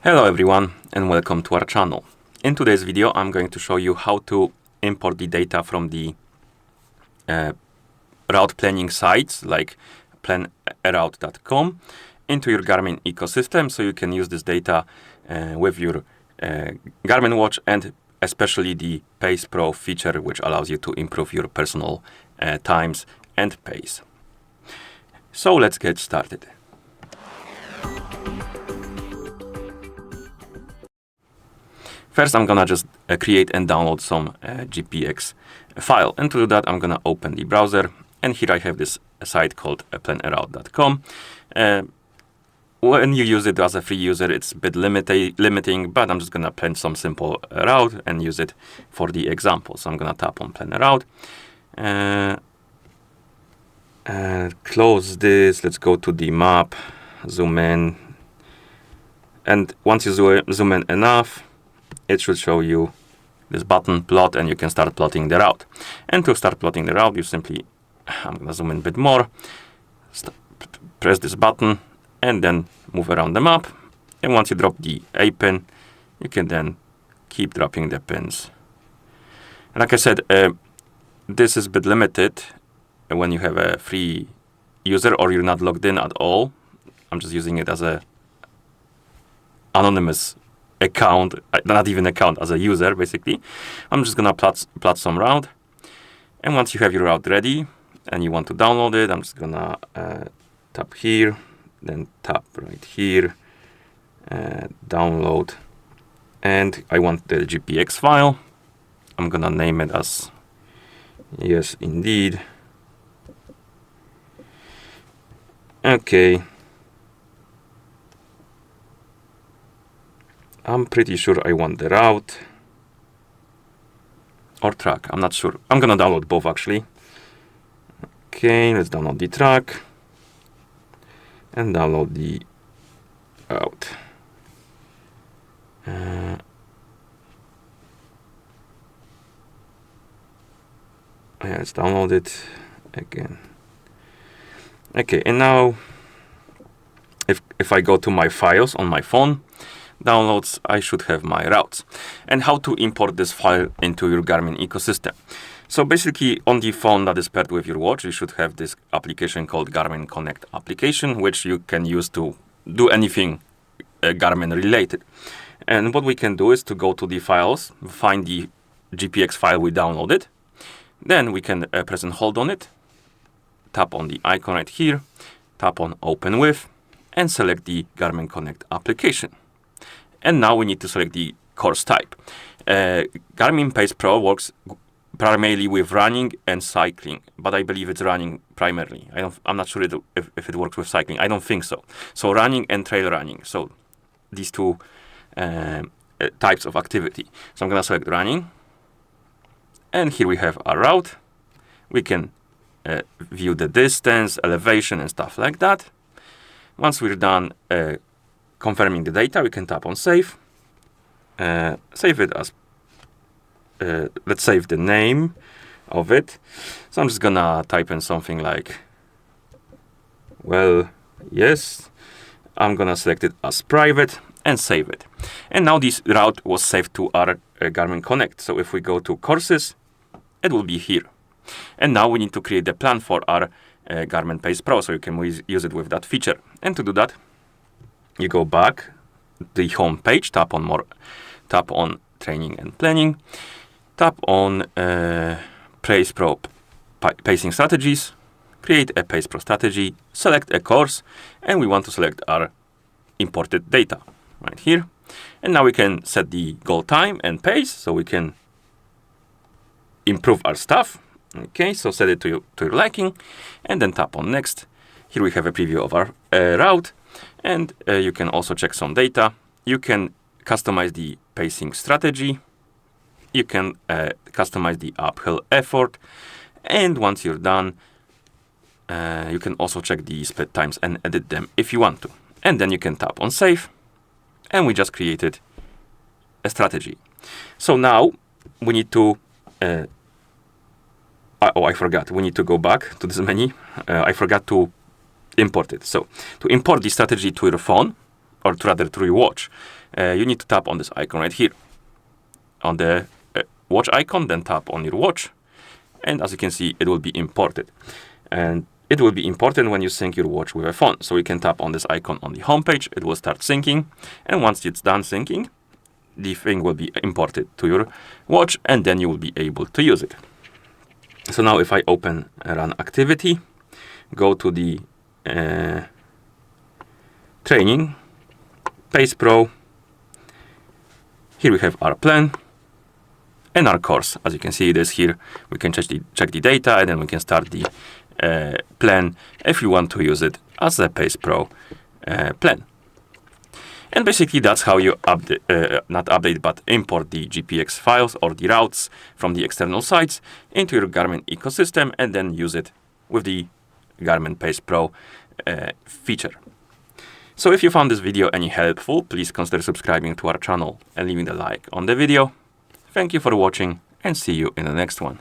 Hello everyone and welcome to our channel. In today's video I'm going to show you how to import the data from the route planning sites like PlanAroute.com into your Garmin ecosystem so you can use this data with your Garmin watch and especially the PacePro feature, which allows you to improve your personal times and pace. So let's get started. First, I'm gonna just create and download some GPX file. And to do that, I'm gonna open the browser. And here I have this site called PlanAroute.com. When you use it as a free user, it's a bit limiting, but I'm just gonna plan some simple route and use it for the example. So I'm gonna tap on Plan a Route. Close this. Let's go to the map, zoom in. And once you zoom in enough, it should show you this button, plot, and you can start plotting the route. And to start plotting the route, you simply, I'm going to zoom in a bit more, press this button, and then move around the map. And once you drop the A pin, you can then keep dropping the pins. And like I said, this is a bit limited when you have a free user or you're not logged in at all. I'm just using it as a anonymous account, not even account, as a user basically. I'm just gonna plot some route, and once you have your route ready and you want to download it, I'm just gonna tap here, then tap right here, download, and I want the GPX file. I'm gonna name it as yes indeed. Okay, I'm pretty sure I want the route or track. I'm not sure. I'm gonna download both actually. Okay, let's download the track and download the route. Yeah, let's download it again. Okay, and now if I go to my files on my phone, downloads, I should have my routes. And how to import this file into your Garmin ecosystem. So basically on the phone that is paired with your watch, you should have this application called Garmin Connect application, which you can use to do anything Garmin related. And what we can do is to go to the files, find the GPX file we downloaded. Then we can press and hold on it, tap on the icon right here, tap on Open With, and select the Garmin Connect application. And now we need to select the course type. Garmin PacePro works primarily with running and cycling, but I believe it's running primarily. I'm not sure if it works with cycling. I don't think so. So running and trail running. So these two types of activity. So I'm going to select running. And here we have our route. We can view the distance, elevation, and stuff like that. Once we're done confirming the data, we can tap on save. Save it as, let's save the name of it. So I'm just gonna type in something like, well, yes. I'm gonna select it as private and save it. And now this route was saved to our Garmin Connect. So if we go to courses, it will be here. And now we need to create a plan for our Garmin PacePro so you can use it with that feature. And to do that, you go back the home page, tap on more, tap on training and planning, tap on PacePro pacing strategies, create a PacePro strategy, select a course, and we want to select our imported data right here. And now we can set the goal time and pace so we can improve our stuff. Okay, so set it to your liking, and then tap on next. Here we have a preview of our route. And you can also check some data. You can customize the pacing strategy. You can customize the uphill effort. And once you're done, you can also check the split times and edit them if you want to. And then you can tap on save. And we just created a strategy. So now we need to I forgot. We need to go back to this menu. I forgot to import it. So to import the strategy to your phone, or rather through your watch, you need to tap on this icon right here. On the watch icon, then tap on your watch. And as you can see, it will be imported. And it will be important when you sync your watch with a phone. So you can tap on this icon on the home page. It will start syncing. And once it's done syncing, the thing will be imported to your watch, and then you will be able to use it. So now if I open Run Activity, go to the training, PacePro. Here we have our plan and our course. As you can see, it is here. We can check the data, and then we can start the plan if you want to use it as a PacePro plan. And basically that's how you not update, but import the GPX files or the routes from the external sites into your Garmin ecosystem, and then use it with the Garmin PacePro feature. So if you found this video any helpful, please consider subscribing to our channel and leaving a like on the video. Thank you for watching, and see you in the next one.